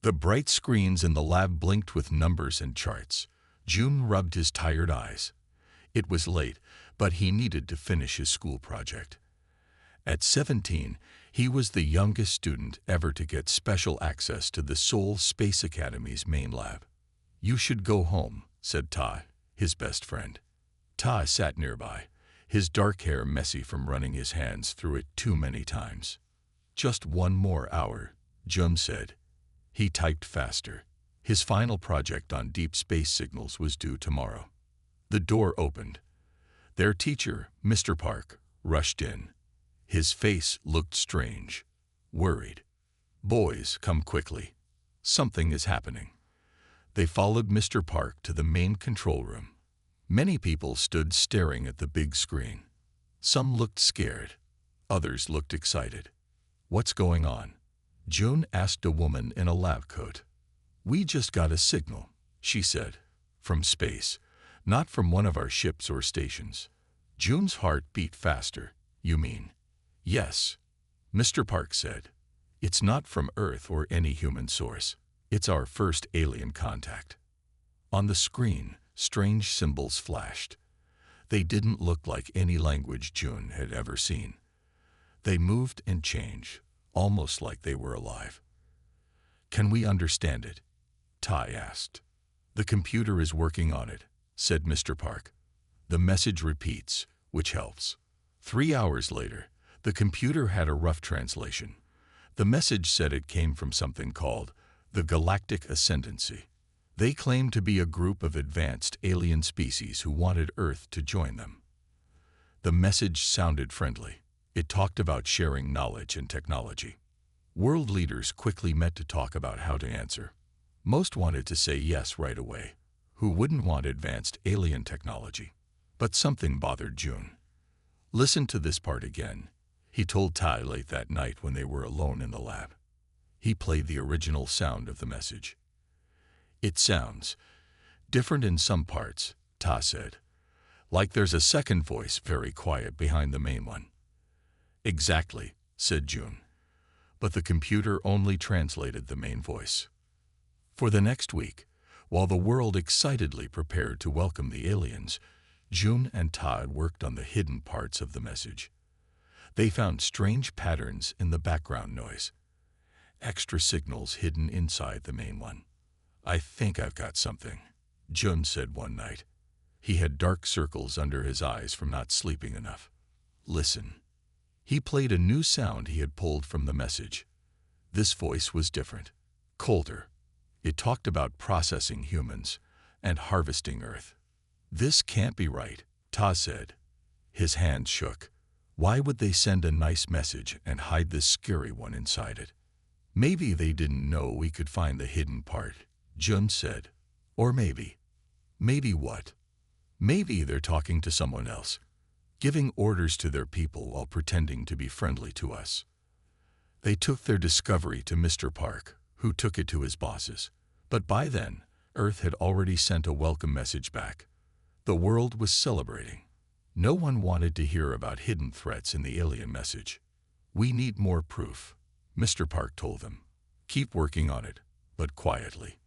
The bright screens in the lab blinked with numbers and charts. June rubbed his tired eyes. It was late, but he needed to finish his school project. At 17, he was the youngest student ever to get special access to the Seoul Space Academy's main lab. "You should go home," said Ta, his best friend. Ta sat nearby, his dark hair messy from running his hands through it too many times. "Just one more hour," Jun said. He typed faster. His final project on deep space signals was due tomorrow. The door opened. Their teacher, Mr. Park, rushed in. His face looked strange, worried. "Boys, come quickly. Something is happening." They followed Mr. Park to the main control room. Many people stood staring at the big screen. Some looked scared. Others looked excited. "What's going on?" June asked a woman in a lab coat. "We just got a signal," she said. "From space, not from one of our ships or stations." June's heart beat faster. "You mean?" "Yes," Mr. Park said. "It's not from Earth or any human source. It's our first alien contact." On the screen, strange symbols flashed. They didn't look like any language June had ever seen. They moved and changed, almost like they were alive. "Can we understand it?" Tai asked. "The computer is working on it," said Mr. Park. "The message repeats, which helps." 3 hours later, the computer had a rough translation. The message said it came from something called the Galactic Ascendancy. They claimed to be a group of advanced alien species who wanted Earth to join them. The message sounded friendly. It talked about sharing knowledge and technology. World leaders quickly met to talk about how to answer. Most wanted to say yes right away. Who wouldn't want advanced alien technology? But something bothered June. "Listen to this part again," he told Tai late that night when they were alone in the lab. He played the original sound of the message. "It sounds different in some parts," Ta said. "Like there's a second voice very quiet behind the main one." "Exactly," said June. But the computer only translated the main voice. For the next week, while the world excitedly prepared to welcome the aliens, June and Todd worked on the hidden parts of the message. They found strange patterns in the background noise, extra signals hidden inside the main one. "I think I've got something," Jun said one night. He had dark circles under his eyes from not sleeping enough. "Listen." He played a new sound he had pulled from the message. This voice was different, colder. It talked about processing humans and harvesting Earth. "This can't be right," Ta said. His hands shook. Why would they send a nice message and hide this scary one inside it? "Maybe they didn't know we could find the hidden part," Jun said. "Or maybe." "Maybe what?" "Maybe they're talking to someone else, giving orders to their people while pretending to be friendly to us." They took their discovery to Mr. Park, who took it to his bosses. But by then, Earth had already sent a welcome message back. The world was celebrating. No one wanted to hear about hidden threats in the alien message. "We need more proof," Mr. Park told them. "Keep working on it, but quietly."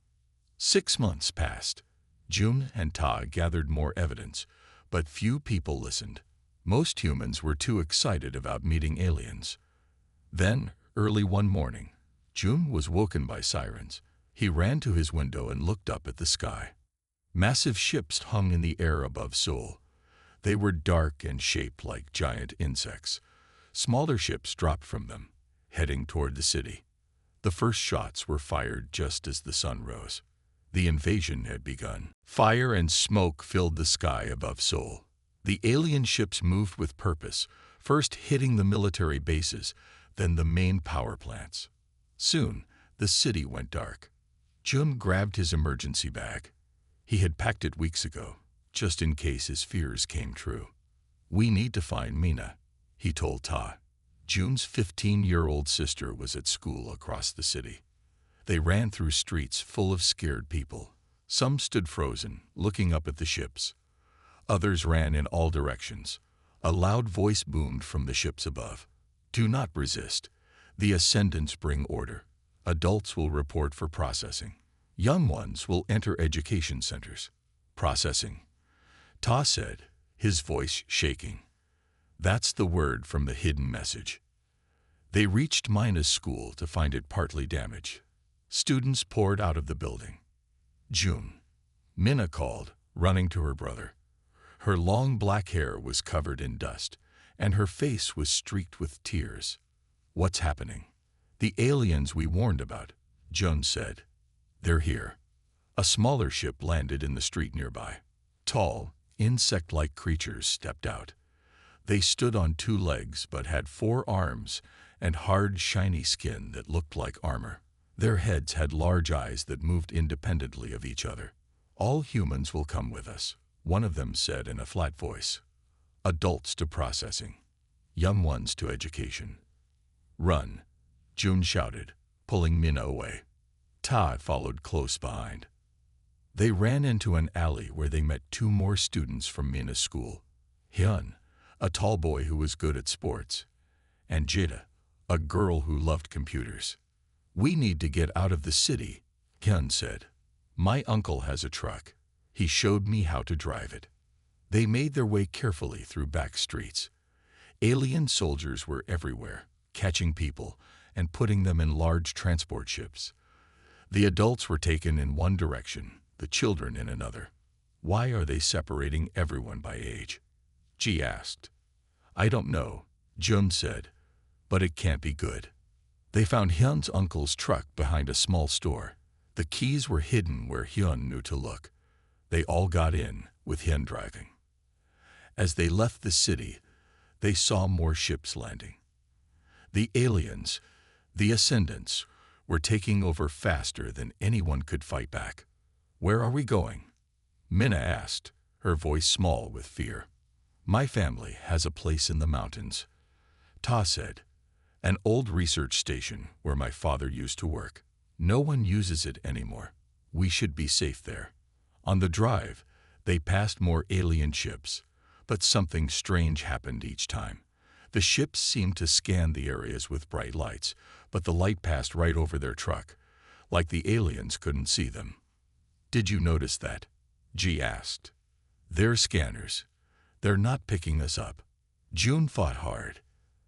6 months passed. June and Ta gathered more evidence, but few people listened. Most humans were too excited about meeting aliens. Then, early one morning, June was woken by sirens. He ran to his window and looked up at the sky. Massive ships hung in the air above Seoul. They were dark and shaped like giant insects. Smaller ships dropped from them, heading toward the city. The first shots were fired just as the sun rose. The invasion had begun. Fire and smoke filled the sky above Seoul. The alien ships moved with purpose, first hitting the military bases, then the main power plants. Soon, the city went dark. Jun grabbed his emergency bag. He had packed it weeks ago, just in case his fears came true. "We need to find Mina," he told Ta. Jun's 15-year-old sister was at school across the city. They ran through streets full of scared people. Some stood frozen, looking up at the ships. Others ran in all directions. A loud voice boomed from the ships above. "Do not resist. The Ascendants bring order. Adults will report for processing. Young ones will enter education centers. Processing, Ta said, his voice shaking. That's the word from the hidden message. They reached Mina's school to find it partly damaged. Students poured out of the building. June. Mina called, running to her brother. Her long black hair was covered in dust, and her face was streaked with tears. What's happening? The aliens we warned about, June said. They're here. A smaller ship landed in the street nearby. Tall, insect-like creatures stepped out. They stood on 2 legs but had 4 arms and hard, shiny skin that looked like armor. Their heads had large eyes that moved independently of each other. All humans will come with us, one of them said in a flat voice. Adults to processing, young ones to education. Run, June shouted, pulling Mina away. Ta followed close behind. They ran into an alley where they met 2 more students from Mina's school. Hyun, a tall boy who was good at sports, and Jida, a girl who loved computers. We need to get out of the city, Hyun said. My uncle has a truck. He showed me how to drive it. They made their way carefully through back streets. Alien soldiers were everywhere, catching people and putting them in large transport ships. The adults were taken in one direction, the children in another. Why are they separating everyone by age? Ji asked. I don't know, Jun said, but it can't be good. They found Hyun's uncle's truck behind a small store. The keys were hidden where Hyun knew to look. They all got in, with Hyun driving. As they left the city, they saw more ships landing. The aliens, the Ascendants, were taking over faster than anyone could fight back. Where are we going? Mina asked, her voice small with fear. My family has a place in the mountains, Ta said. An old research station where my father used to work. No one uses it anymore. We should be safe there. On the drive, they passed more alien ships, but something strange happened each time. The ships seemed to scan the areas with bright lights, but the light passed right over their truck, like the aliens couldn't see them. Did you notice that? Ji asked. They're scanners. They're not picking us up. June fought hard.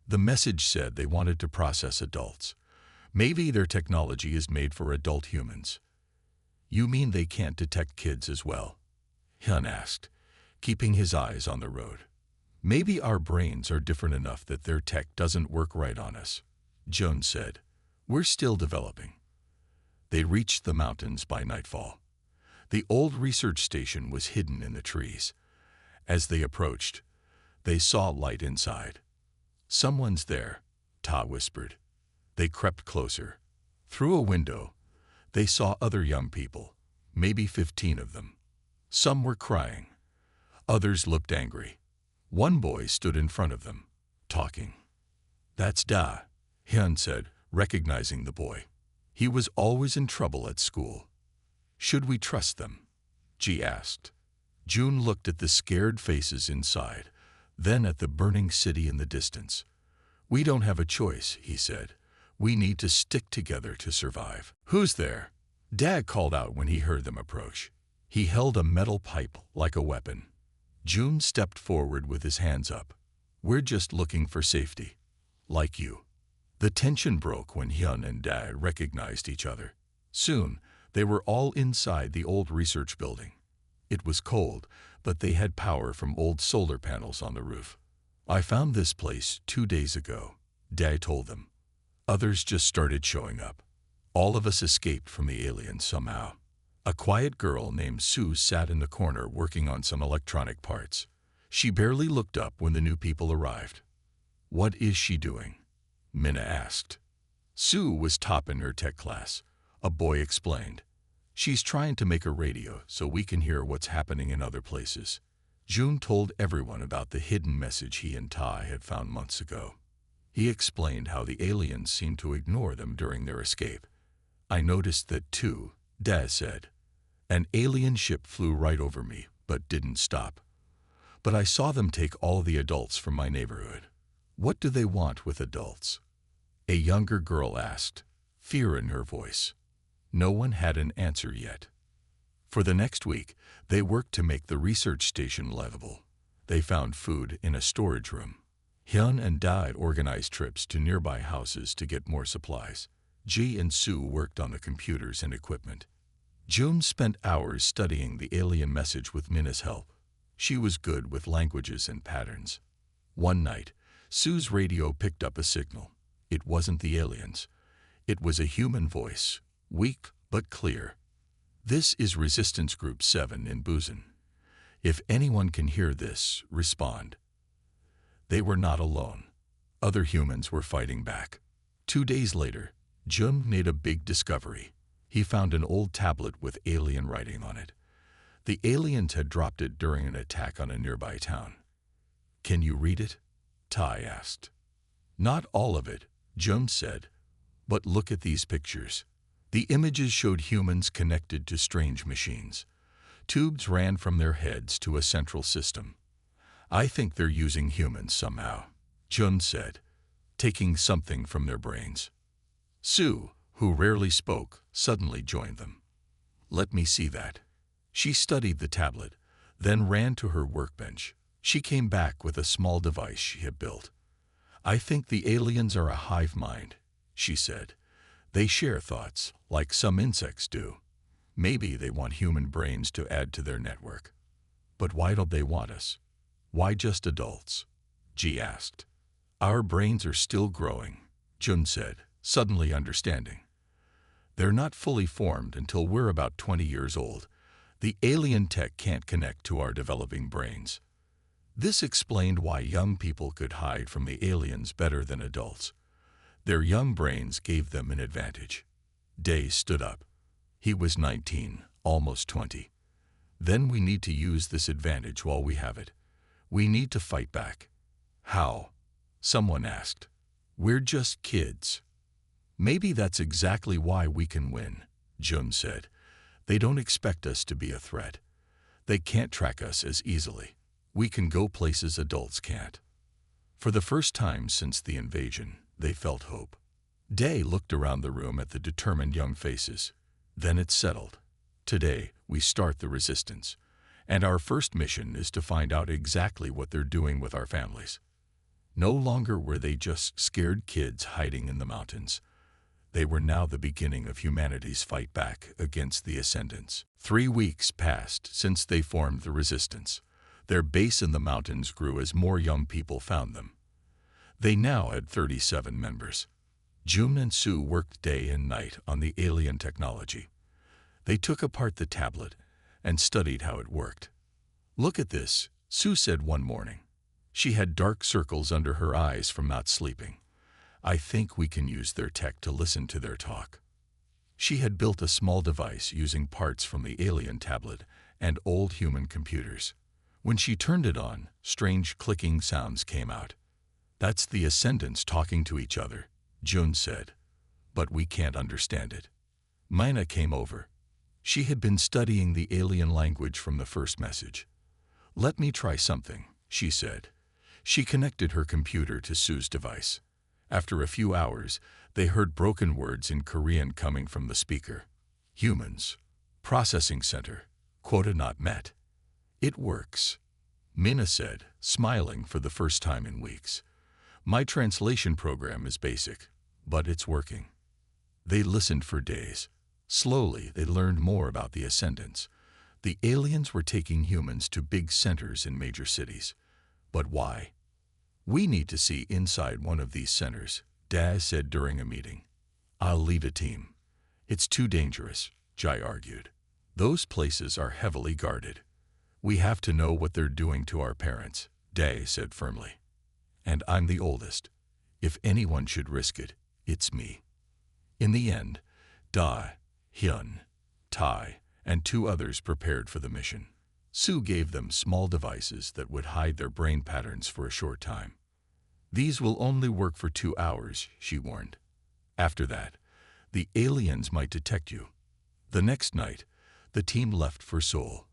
The message said they wanted to process adults. Maybe their technology is made for adult humans. You mean they can't detect kids as well? Hyun asked, keeping his eyes on the road. Maybe our brains are different enough that their tech doesn't work right on us, Jun said. We're still developing. They reached the mountains by nightfall. The old research station was hidden in the trees. As they approached, they saw light inside. Someone's there, Ta whispered. They crept closer. Through a window, they saw other young people, maybe 15 of them. Some were crying. Others looked angry. One boy stood in front of them, talking. That's Da, Hyun said, recognizing the boy. He was always in trouble at school. Should we trust them? Ji asked. June looked at the scared faces inside, then at the burning city in the distance. We don't have a choice, he said. We need to stick together to survive. Who's there? Dad called out when he heard them approach. He held a metal pipe like a weapon. June stepped forward with his hands up. We're just looking for safety. Like you. The tension broke when Hyun and Dad recognized each other. Soon, they were all inside the old research building. It was cold, but they had power from old solar panels on the roof. I found this place 2 days ago, Dad told them. Others just started showing up. All of us escaped from the aliens somehow. A quiet girl named Sue sat in the corner working on some electronic parts. She barely looked up when the new people arrived. What is she doing? Mina asked. Sue was top in her tech class, a boy explained. She's trying to make a radio so we can hear what's happening in other places. June told everyone about the hidden message he and Tai had found months ago. He explained how the aliens seemed to ignore them during their escape. I noticed that too, Daz said. An alien ship flew right over me, but didn't stop. But I saw them take all the adults from my neighborhood. What do they want with adults? A younger girl asked. fear in her voice. No one had an answer yet. For the next week, they worked to make the research station livable. They found food in a storage room. Hyun and Da organized trips to nearby houses to get more supplies. Ji and Soo worked on the computers and equipment. June spent hours studying the alien message with Minna's help. She was good with languages and patterns. One night, Soo's radio picked up a signal. It wasn't the aliens. It was a human voice, weak but clear. "This is Resistance Group 7 in Busan. If anyone can hear this, respond." They were not alone. Other humans were fighting back. 2 days later, Jun made a big discovery. He found an old tablet with alien writing on it. The aliens had dropped it during an attack on a nearby town. "Can you read it?" Tai asked. "Not all of it," Jun said. "But look at these pictures." The images showed humans connected to strange machines. Tubes ran from their heads to a central system. "I think they're using humans somehow," Jun said, taking something from their brains. Sue, who rarely spoke, suddenly joined them. "Let me see that." She studied the tablet, then ran to her workbench. She came back with a small device she had built. "I think the aliens are a hive mind," she said. "They share thoughts, like some insects do. Maybe they want human brains to add to their network. But why don't they want us? Why just adults?" Ji asked. "Our brains are still growing," Jun said, suddenly understanding. "They're not fully formed until we're about 20 years old. The alien tech can't connect to our developing brains." This explained why young people could hide from the aliens better than adults. Their young brains gave them an advantage. Day stood up. He was 19, almost 20. "Then we need to use this advantage while we have it. We need to fight back." "How?" someone asked. "We're just kids." "Maybe that's exactly why we can win," Jun said. "They don't expect us to be a threat. They can't track us as easily. We can go places adults can't." For the first time since the invasion, they felt hope. Day looked around the room at the determined young faces. Then it settled. "Today, we start the resistance. And our first mission is to find out exactly what they're doing with our families." No longer were they just scared kids hiding in the mountains. They were now the beginning of humanity's fight back against the Ascendants. 3 weeks passed since they formed the resistance. Their base in the mountains grew as more young people found them. They now had 37 members. Jun and Sue worked day and night on the alien technology. They took apart the tablet and studied how it worked. "Look at this," Sue said one morning. She had dark circles under her eyes from not sleeping. "I think we can use their tech to listen to their talk." She had built a small device using parts from the alien tablet and old human computers. When she turned it on, strange clicking sounds came out. "That's the Ascendants talking to each other," Jun said. "But we can't understand it." Mina came over. She had been studying the alien language from the first message. "Let me try something," she said. She connected her computer to Sue's device. After a few hours, they heard broken words in Korean coming from the speaker. "Humans. Processing center. Quota not met." "It works," Mina said, smiling for the first time in weeks. "My translation program is basic, but it's working." They listened for days. Slowly, they learned more about the Ascendants. The aliens were taking humans to big centers in major cities. But why? "We need to see inside one of these centers," Daz said during a meeting. "I'll lead a team." "It's too dangerous," Jai argued. "Those places are heavily guarded." "We have to know what they're doing to our parents," Daz said firmly. "And I'm the oldest. If anyone should risk it, it's me." In the end, Da, Hyun, Tai, and 2 others prepared for the mission. Sue gave them small devices that would hide their brain patterns for a short time. "These will only work for 2 hours, she warned. "After that, the aliens might detect you." The next night, the team left for Seoul.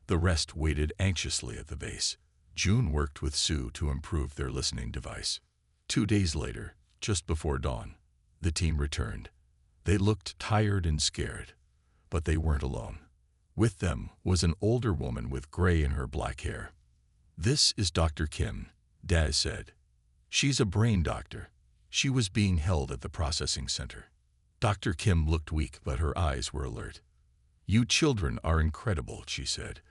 The rest waited anxiously at the base. June worked with Sue to improve their listening device. 2 days later, just before dawn, the team returned. They looked tired and scared, but they weren't alone. With them was an older woman with gray in her black hair. "This is Dr. Kim," Daz said. "She's a brain doctor." She was being held at the processing center. Dr. Kim looked weak, but her eyes were alert. "You children are incredible," she said.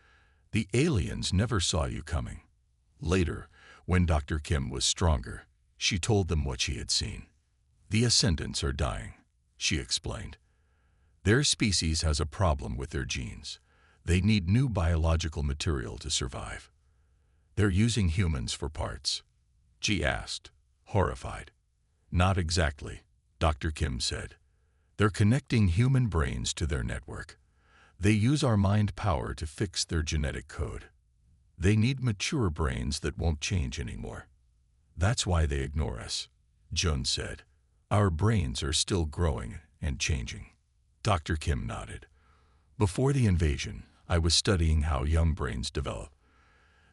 "The aliens never saw you coming." Later, when Dr. Kim was stronger, she told them what she had seen. "The Ascendants are dying," she explained. "Their species has a problem with their genes. They need new biological material to survive." "They're using humans for parts?" Ji asked, horrified. "Not exactly," Dr. Kim said. "They're connecting human brains to their network. They use our mind power to fix their genetic code. They need mature brains that won't change anymore. That's why they ignore us," Jun said. "Our brains are still growing and changing." Dr. Kim nodded. "Before the invasion, I was studying how young brains develop.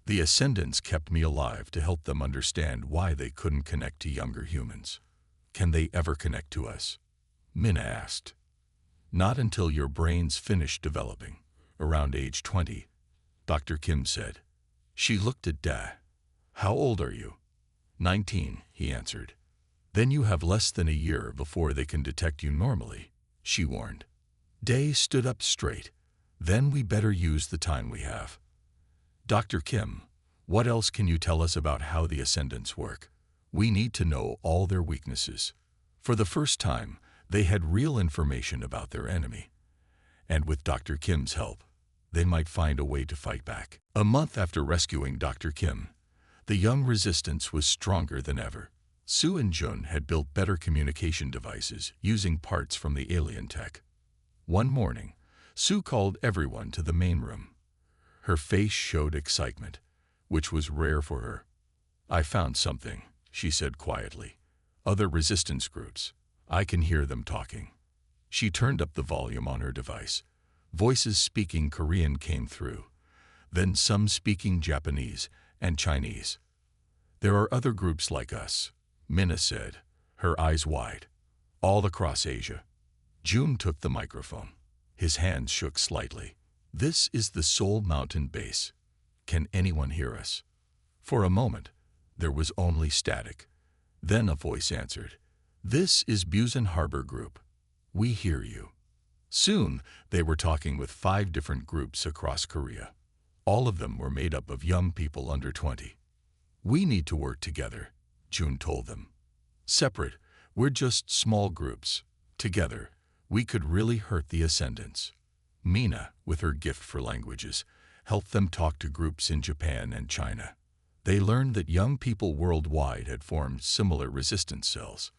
The Ascendants kept me alive to help them understand why they couldn't connect to younger humans." "Can they ever connect to us?" Minna asked. "Not until your brains finish developing, around age 20, Dr. Kim said. She looked at Da. "How old are you?" 19, he answered. "Then you have less than a year before they can detect you normally," she warned. Day stood up straight. "Then we better use the time we have." "Dr. Kim, what else can you tell us about how the Ascendants work? We need to know all their weaknesses." For the first time, they had real information about their enemy. And with Dr. Kim's help, they might find a way to fight back. A month after rescuing Dr. Kim, the young resistance was stronger than ever. Sue and Jun had built better communication devices using parts from the alien tech. One morning, Sue called everyone to the main room. Her face showed excitement, which was rare for her. "I found something," she said quietly. "Other resistance groups. I can hear them talking." She turned up the volume on her device. Voices speaking Korean came through, then some speaking Japanese and Chinese. "There are other groups like us," Minna said, her eyes wide. "All across Asia." Jun took the microphone. His hands shook slightly. "This is the Seoul Mountain Base. Can anyone hear us?" For a moment, there was only static. Then a voice answered. "This is Busan Harbor Group. We hear you." Soon, they were talking with 5 different groups across Korea. All of them were made up of young people under 20. "We need to work together," Jun told them. "Separate, we're just small groups. Together, we could really hurt the Ascendants." Mina, with her gift for languages, helped them talk to groups in Japan and China. They learned that young people worldwide had formed similar resistance cells.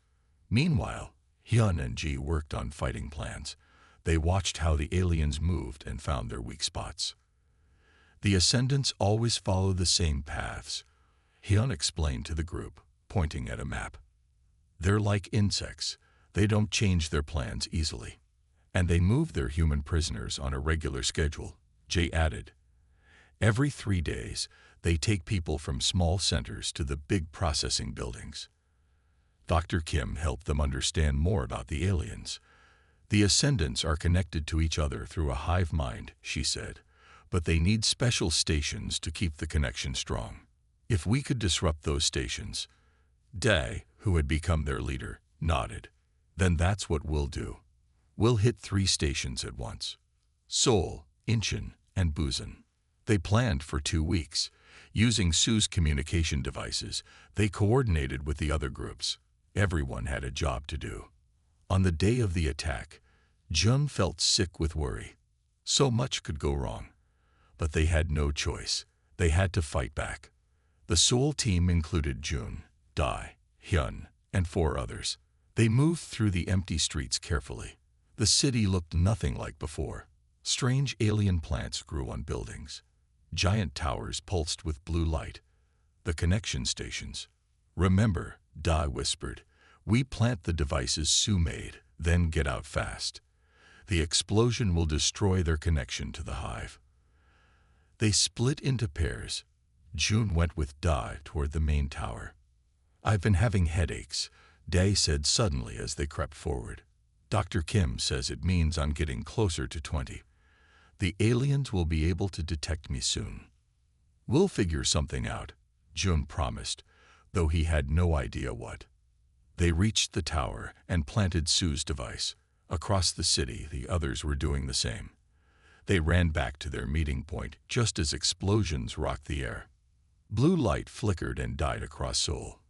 Meanwhile, Hyun and Ji worked on fighting plans. They watched how the aliens moved and found their weak spots. "The Ascendants always follow the same paths," Hyun explained to the group, pointing at a map. "They're like insects. They don't change their plans easily. And they move their human prisoners on a regular schedule," Jay added. "Every 3 days, they take people from small centers to the big processing buildings." Dr. Kim helped them understand more about the aliens. "The Ascendants are connected to each other through a hive mind," she said, "but they need special stations to keep the connection strong. If we could disrupt those stations," Dae, who had become their leader, nodded. "Then that's what we'll do. We'll hit 3 stations at once. Seoul, Incheon, and Busan." They planned for 2 weeks. Using Sue's communication devices, they coordinated with the other groups. Everyone had a job to do. On the day of the attack, Jun felt sick with worry. So much could go wrong. But they had no choice. They had to fight back. The Seoul team included Jun, Dae, Hyun, and 4 others. They moved through the empty streets carefully. The city looked nothing like before. Strange alien plants grew on buildings. Giant towers pulsed with blue light. The connection stations. "Remember," Dae whispered, "we plant the devices Sue made, then get out fast. The explosion will destroy their connection to the hive." They split into pairs. Jun went with Dae toward the main tower. "I've been having headaches," Dae said suddenly as they crept forward. Dr. Kim says it means I'm getting closer to 20. The aliens will be able to detect me soon. We'll figure something out, Jun promised, though he had no idea what. They reached the tower and planted Sue's device. Across the city, the others were doing the same. They ran back to their meeting point just as explosions rocked the air. Blue light flickered and died across Seoul.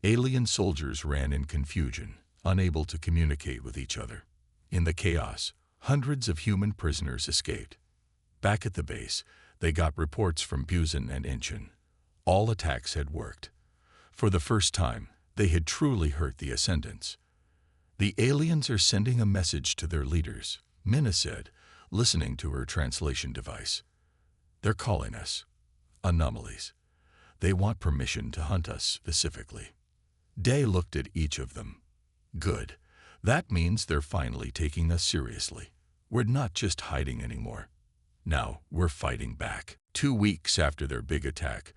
Alien soldiers ran in confusion, unable to communicate with each other. In the chaos, hundreds of human prisoners escaped. Back at the base, they got reports from Busan and Incheon. All attacks had worked. For the first time, they had truly hurt the Ascendants. The aliens are sending a message to their leaders, Minna said, listening to her translation device. They're calling us anomalies. They want permission to hunt us specifically. Day looked at each of them. Good. That means they're finally taking us seriously. We're not just hiding anymore. Now we're fighting back. 2 weeks after their big attack,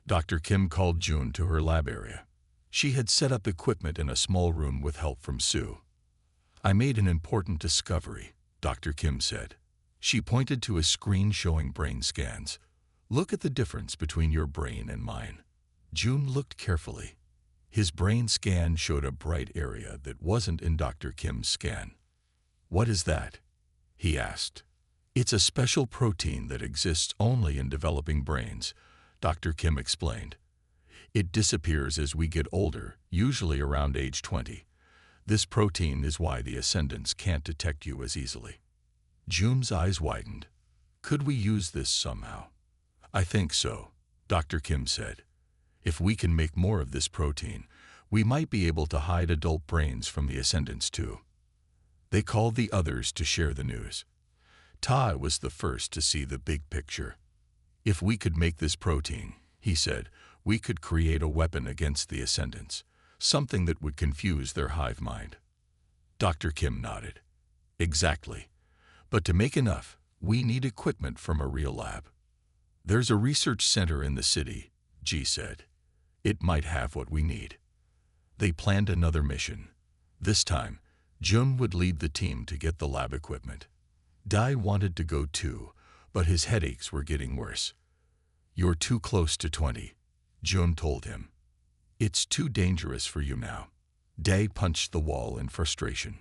Dr. Kim called June to her lab area. She had set up equipment in a small room with help from Sue. I made an important discovery, Dr. Kim said. She pointed to a screen showing brain scans. Look at the difference between your brain and mine. June looked carefully. His brain scan showed a bright area that wasn't in Dr. Kim's scan. What is that? He asked. It's a special protein that exists only in developing brains, Dr. Kim explained. It disappears as we get older, usually around age 20. This protein is why the Ascendants can't detect you as easily. June's eyes widened. Could we use this somehow? I think so, Dr. Kim said. If we can make more of this protein, we might be able to hide adult brains from the Ascendants too. They called the others to share the news. Tai was the first to see the big picture. If we could make this protein, he said, we could create a weapon against the Ascendants, something that would confuse their hive mind. Dr. Kim nodded. Exactly. But to make enough, we need equipment from a real lab. There's a research center in the city, Ji said. It might have what we need. They planned another mission. This time, Jun would lead the team to get the lab equipment. Dai wanted to go too, but his headaches were getting worse. You're too close to 20, Jun told him. It's too dangerous for you now. Dai punched the wall in frustration.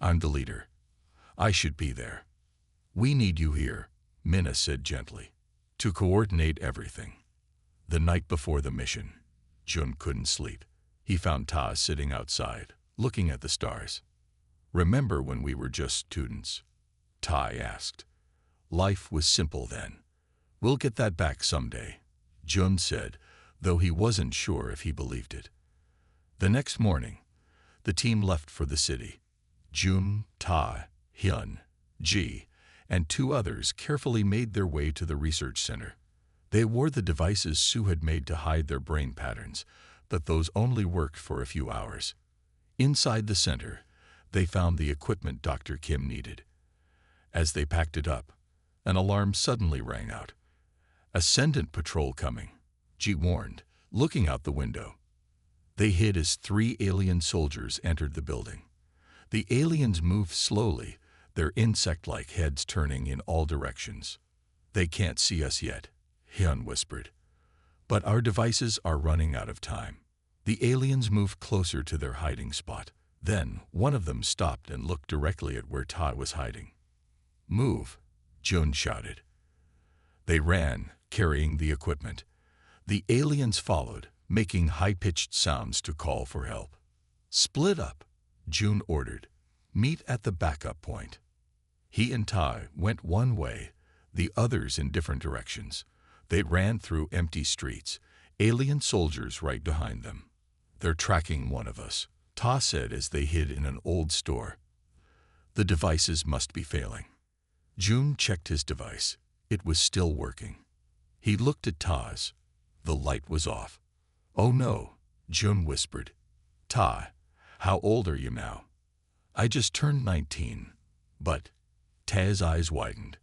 I'm the leader. I should be there. We need you here, Minna said gently, to coordinate everything. The night before the mission, Jun couldn't sleep. He found Ta sitting outside, looking at the stars. Remember when we were just students? Tai asked. Life was simple then. We'll get that back someday, Jun said, though he wasn't sure if he believed it. The next morning, the team left for the city. Jun, Ta, Hyun, Ji, and 2 others carefully made their way to the research center. They wore the devices Sue had made to hide their brain patterns, but those only worked for a few hours. Inside the center, they found the equipment Dr. Kim needed. As they packed it up, an alarm suddenly rang out. Ascendant patrol coming, Ji warned, looking out the window. They hid as 3 alien soldiers entered the building. The aliens moved slowly, their insect-like heads turning in all directions. They can't see us yet, Hyun whispered. But our devices are running out of time. The aliens moved closer to their hiding spot. Then one of them stopped and looked directly at where Todd was hiding. Move, Jun shouted. They ran, carrying the equipment. The aliens followed, making high-pitched sounds to call for help. Split up, Jun ordered. Meet at the backup point. He and Tai went one way, the others in different directions. They ran through empty streets, alien soldiers right behind them. They're tracking one of us, Ta said as they hid in an old store. The devices must be failing. Jun checked his device. It was still working. He looked at Ta's. The light was off. Oh no, Jun whispered. Ta, how old are you now? I just turned 19. But, Ta's eyes widened.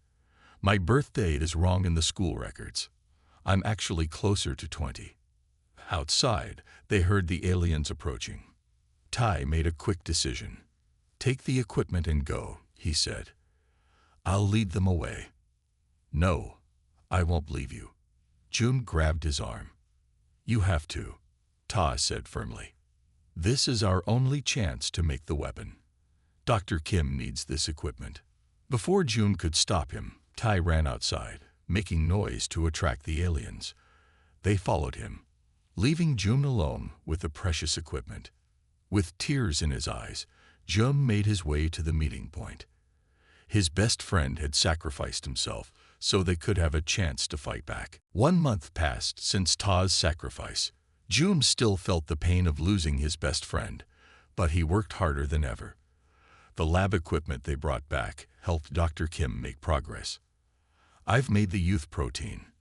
My birth date is wrong in the school records. I'm actually closer to 20. Outside, they heard the aliens approaching. Tai made a quick decision. "Take the equipment and go," he said. "I'll lead them away." "No, I won't leave you." June grabbed his arm. "You have to," Ta said firmly. "This is our only chance to make the weapon. Dr. Kim needs this equipment." Before June could stop him, Tai ran outside, making noise to attract the aliens. They followed him, leaving June alone with the precious equipment. With tears in his eyes, June made his way to the meeting point. His best friend had sacrificed himself so they could have a chance to fight back. 1 month passed since Ta's sacrifice. June still felt the pain of losing his best friend, but he worked harder than ever. The lab equipment they brought back helped Dr. Kim make progress. "I've made the youth protein,"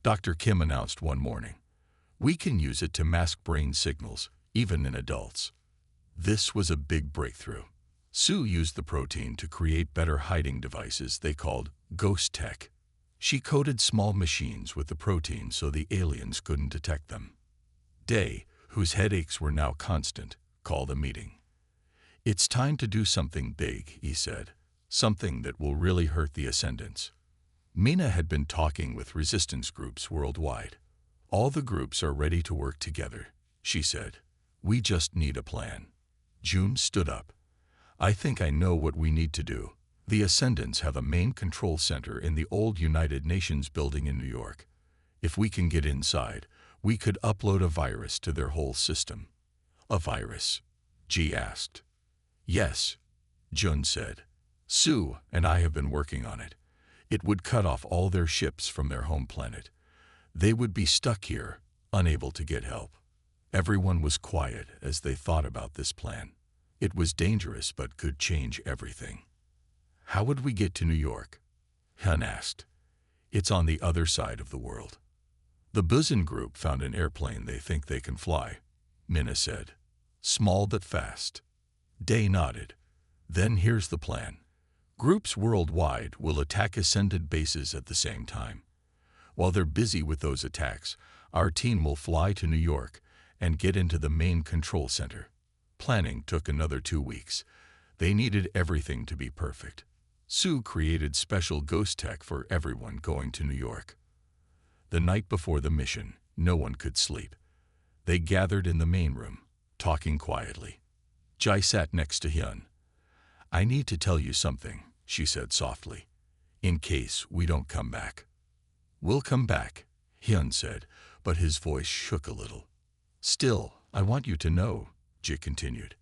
Dr. Kim announced one morning. "We can use it to mask brain signals, even in adults." This was a big breakthrough. Sue used the protein to create better hiding devices they called ghost tech. She coated small machines with the protein so the aliens couldn't detect them. Day, whose headaches were now constant, called a meeting. "It's time to do something big," he said. "Something that will really hurt the Ascendants." Mina had been talking with resistance groups worldwide. "All the groups are ready to work together," she said. "We just need a plan." June stood up. "I think I know what we need to do. The Ascendants have a main control center in the old United Nations building in New York. If we can get inside, we could upload a virus to their whole system." "A virus?" G asked. "Yes," Jun said. "Sue and I have been working on it. It would cut off all their ships from their home planet. They would be stuck here, unable to get help." Everyone was quiet as they thought about this plan. It was dangerous but could change everything. "How would we get to New York?" Hyun asked. "It's on the other side of the world." "The Busan group found an airplane they think they can fly," Minna said. "Small but fast." Day nodded. "Then here's the plan. Groups worldwide will attack Ascendant bases at the same time. While they're busy with those attacks, our team will fly to New York and get into the main control center." Planning took another 2 weeks. They needed everything to be perfect. Sue created special ghost tech for everyone going to New York. The night before the mission, no one could sleep. They gathered in the main room, talking quietly. Jai sat next to Hyun. "I need to tell you something," she said softly, "in case we don't come back." "We'll come back," Hyun said, but his voice shook a little. "Still, I want you to know," Ji continued.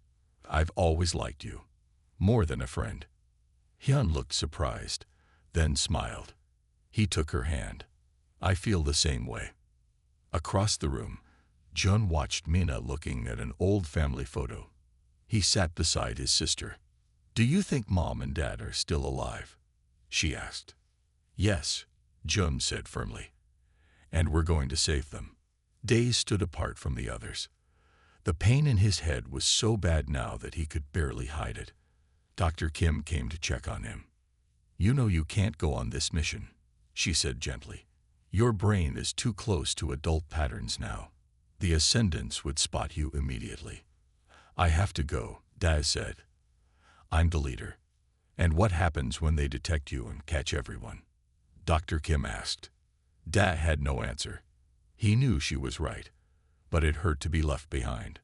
"I've always liked you, more than a friend." Hyun looked surprised, then smiled. He took her hand. "I feel the same way." Across the room, Jun watched Mina looking at an old family photo. He sat beside his sister. "Do you think Mom and Dad are still alive?" she asked. "Yes," Jun said firmly. "And we're going to save them." Day stood apart from the others. The pain in his head was so bad now that he could barely hide it. Dr. Kim came to check on him. "You know you can't go on this mission," she said gently. "Your brain is too close to adult patterns now. The Ascendants would spot you immediately." "I have to go," Daz said. "I'm the leader." "And what happens when they detect you and catch everyone?" Dr. Kim asked. Da had no answer. He knew she was right, but it hurt to be left behind.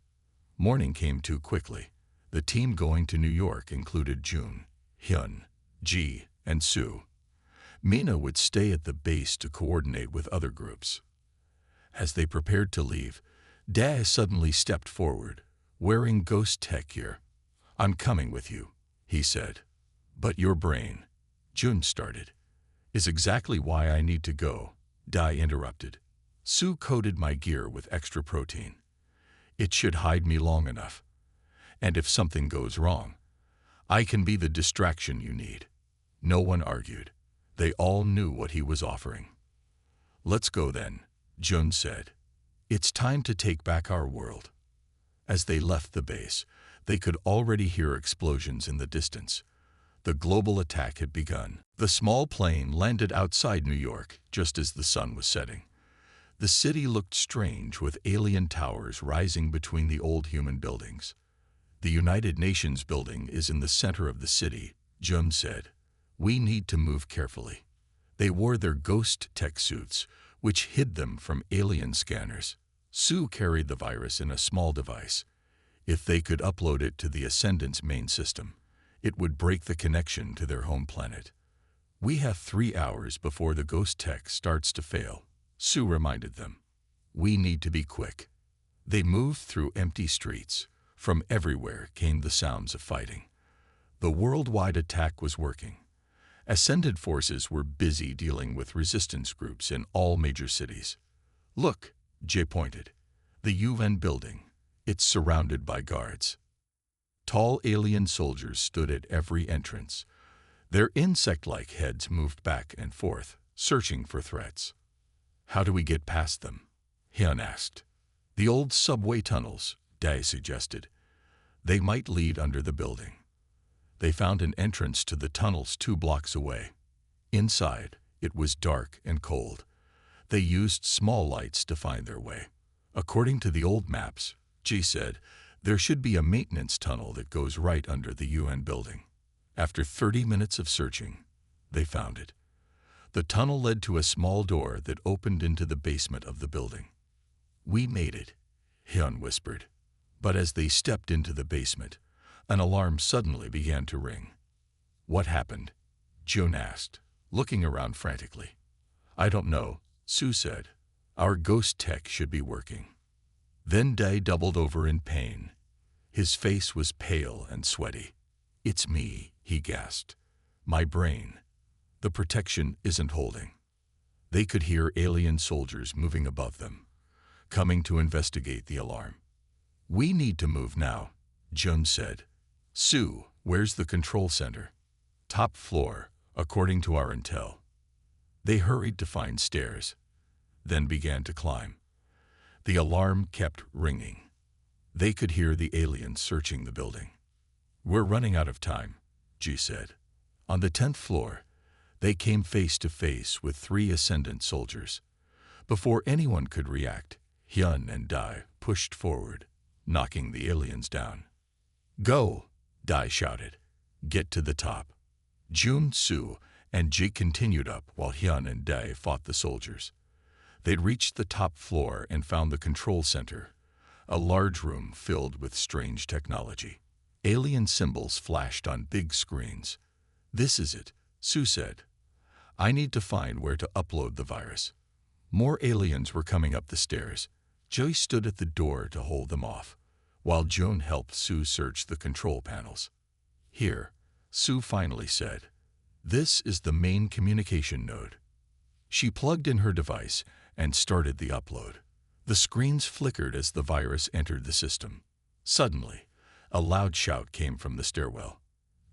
Morning came too quickly. The team going to New York included June, Hyun, Ji, and Sue. Mina would stay at the base to coordinate with other groups. As they prepared to leave, Da suddenly stepped forward, wearing ghost tech gear. "I'm coming with you," he said. "But your brain," June started, "is exactly why I need to go," Dai interrupted. "Sue coated my gear with extra protein. It should hide me long enough. And if something goes wrong, I can be the distraction you need." No one argued. They all knew what he was offering. "Let's go then," Jun said. "It's time to take back our world." As they left the base, they could already hear explosions in the distance. The global attack had begun. The small plane landed outside New York just as the sun was setting. The city looked strange with alien towers rising between the old human buildings. The United Nations building is in the center of the city, Jun said. We need to move carefully. They wore their ghost tech suits, which hid them from alien scanners. Sue carried the virus in a small device. If they could upload it to the Ascendants' main system, it would break the connection to their home planet. We have 3 hours before the ghost tech starts to fail, Sue reminded them. We need to be quick. They moved through empty streets. From everywhere came the sounds of fighting. The worldwide attack was working. Ascended forces were busy dealing with resistance groups in all major cities. Look, Jay pointed. The UN building. It's surrounded by guards. Tall alien soldiers stood at every entrance. Their insect-like heads moved back and forth, searching for threats. How do we get past them? Hyun asked. The old subway tunnels, Dae suggested. They might lead under the building. They found an entrance to the tunnels 2 blocks away. Inside, it was dark and cold. They used small lights to find their way. According to the old maps, Ji said, there should be a maintenance tunnel that goes right under the UN building. After 30 minutes of searching, they found it. The tunnel led to a small door that opened into the basement of the building. We made it, Hyun whispered. But as they stepped into the basement, an alarm suddenly began to ring. What happened? Jun asked, looking around frantically. I don't know, Sue said. Our ghost tech should be working. Then Dae doubled over in pain. His face was pale and sweaty. It's me, he gasped. My brain. The protection isn't holding. They could hear alien soldiers moving above them, coming to investigate the alarm. We need to move now, Jun said. Sue, where's the control center? Top floor, according to our intel. They hurried to find stairs, then began to climb. The alarm kept ringing. They could hear the aliens searching the building. We're running out of time, Ji said. On the 10th floor, they came face to face with 3 Ascendant soldiers. Before anyone could react, Hyun and Dae pushed forward, knocking the aliens down. Go, Dae shouted. Get to the top. Jun, Sue, and Ji continued up while Hyun and Dae fought the soldiers. They'd reached the top floor and found the control center, a large room filled with strange technology. Alien symbols flashed on big screens. This is it, Sue said. I need to find where to upload the virus. More aliens were coming up the stairs. Joy stood at the door to hold them off, while Jun helped Sue search the control panels. Here, Sue finally said, this is the main communication node. She plugged in her device and started the upload. The screens flickered as the virus entered the system. Suddenly, a loud shout came from the stairwell.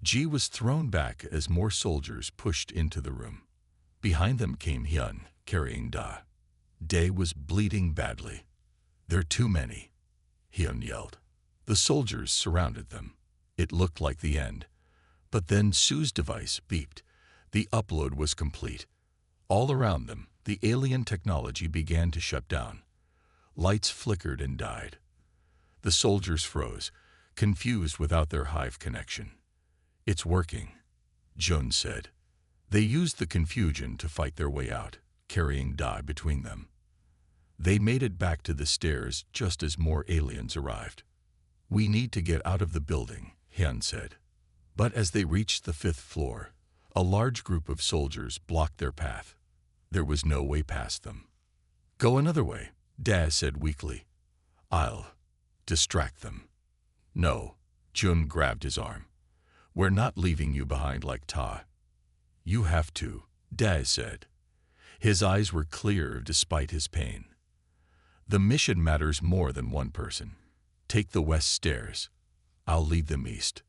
Ji was thrown back as more soldiers pushed into the room. Behind them came Hyun, carrying Dae. Dae was bleeding badly. There are too many, Hyun yelled. The soldiers surrounded them. It looked like the end. But then Sue's device beeped. The upload was complete. All around them, the alien technology began to shut down. Lights flickered and died. The soldiers froze, confused without their hive connection. It's working, Jun said. They used the confusion to fight their way out, carrying Dae between them. They made it back to the stairs just as more aliens arrived. We need to get out of the building, Hyun said. But as they reached the 5th floor, a large group of soldiers blocked their path. There was no way past them. Go another way, Dae said weakly. I'll distract them. No, Jun grabbed his arm. We're not leaving you behind like Ta. You have to, Dae said. His eyes were clear despite his pain. The mission matters more than one person. Take the west stairs. I'll lead them east.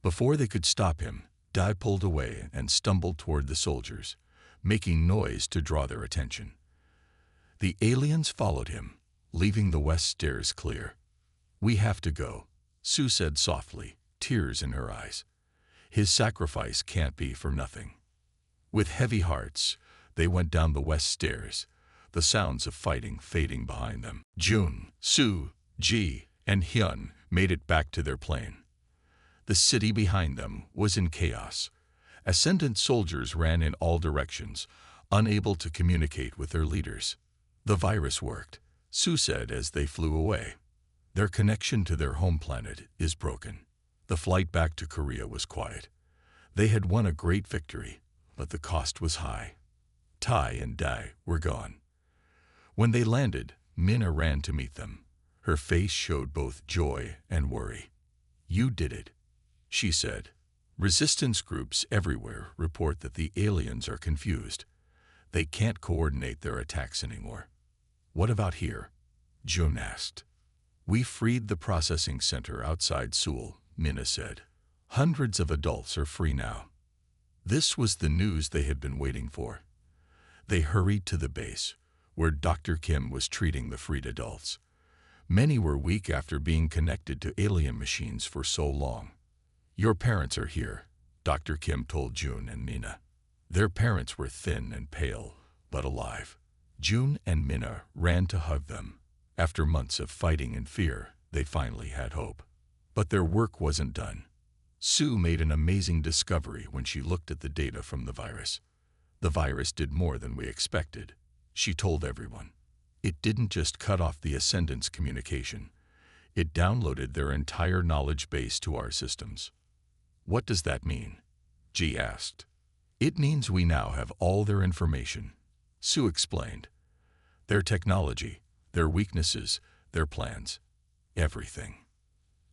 Before they could stop him, Dae pulled away and stumbled toward the soldiers, making noise to draw their attention. The aliens followed him, leaving the west stairs clear. We have to go, Sue said softly, tears in her eyes. His sacrifice can't be for nothing. With heavy hearts, they went down the west stairs, the sounds of fighting fading behind them. Jun, Sue, Ji, and Hyun made it back to their plane. The city behind them was in chaos. Ascendant soldiers ran in all directions, unable to communicate with their leaders. The virus worked, Sue said as they flew away. Their connection to their home planet is broken. The flight back to Korea was quiet. They had won a great victory, but the cost was high. Tai and Dai were gone. When they landed, Minna ran to meet them. Her face showed both joy and worry. "You did it," she said. "Resistance groups everywhere report that the aliens are confused. They can't coordinate their attacks anymore." "What about here?" June asked. "We freed the processing center outside Seoul," Minna said. "Hundreds of adults are free now." This was the news they had been waiting for. They hurried to the base, where Dr. Kim was treating the freed adults. Many were weak after being connected to alien machines for so long. "Your parents are here," Dr. Kim told June and Minna. Their parents were thin and pale, but alive. June and Minna ran to hug them. After months of fighting and fear, they finally had hope. But their work wasn't done. Sue made an amazing discovery when she looked at the data from the virus. "The virus did more than we expected," she told everyone. "It didn't just cut off the Ascendants' communication. It downloaded their entire knowledge base to our systems." "What does that mean?" G asked. "It means we now have all their information," Sue explained. "Their technology, their weaknesses, their plans, everything."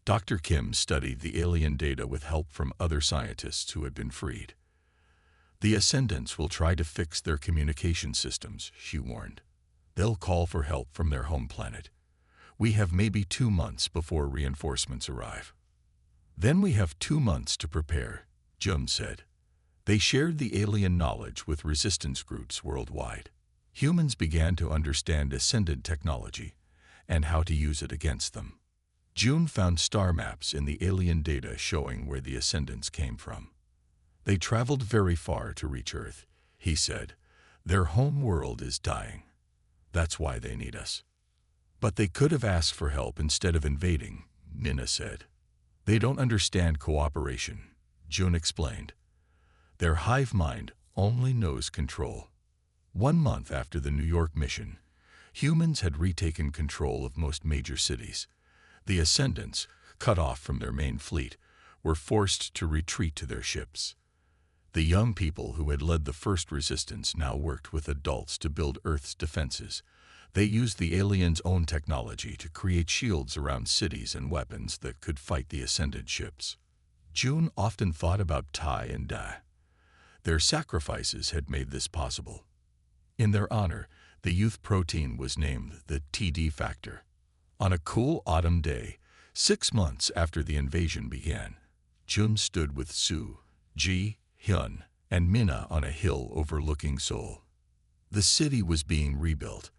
Dr. Kim studied the alien data with help from other scientists who had been freed. "The Ascendants will try to fix their communication systems," she warned. "They'll call for help from their home planet. We have maybe 2 months before reinforcements arrive." "Then we have 2 months to prepare," Jum said. They shared the alien knowledge with resistance groups worldwide. Humans began to understand Ascendant technology and how to use it against them. June found star maps in the alien data showing where the Ascendants came from. "They traveled very far to reach Earth," he said. "Their home world is dying. That's why they need us." "But they could have asked for help instead of invading," Minna said. "They don't understand cooperation," June explained. "Their hive mind only knows control." 1 month after the New York mission, humans had retaken control of most major cities. The Ascendants, cut off from their main fleet, were forced to retreat to their ships. The young people who had led the first resistance now worked with adults to build Earth's defenses. They used the aliens' own technology to create shields around cities and weapons that could fight the Ascendant ships. June often thought about Tai and Da. Their sacrifices had made this possible. In their honor, the youth protein was named the TD factor. On a cool autumn day, 6 months after the invasion began, Jun stood with Sue, Ji, Hyun, and Minna on a hill overlooking Seoul. The city was being rebuilt.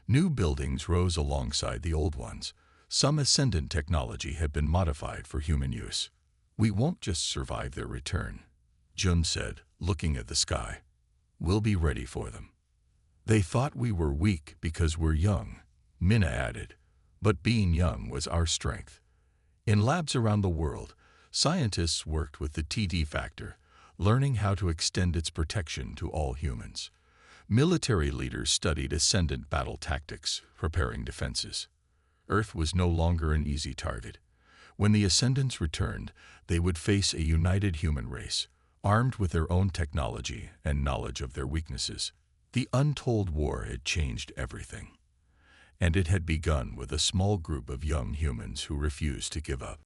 New buildings rose alongside the old ones. Some Ascendant technology had been modified for human use. "We won't just survive their return," Jun said, looking at the sky. "We'll be ready for them." "They thought we were weak because we're young," Minna added. "But being young was our strength." In labs around the world, scientists worked with the TD factor, learning how to extend its protection to all humans. Military leaders studied Ascendant battle tactics, preparing defenses. Earth was no longer an easy target. When the Ascendants returned, they would face a united human race, armed with their own technology and knowledge of their weaknesses. The Untold war had changed everything. And it had begun with a small group of young humans who refused to give up.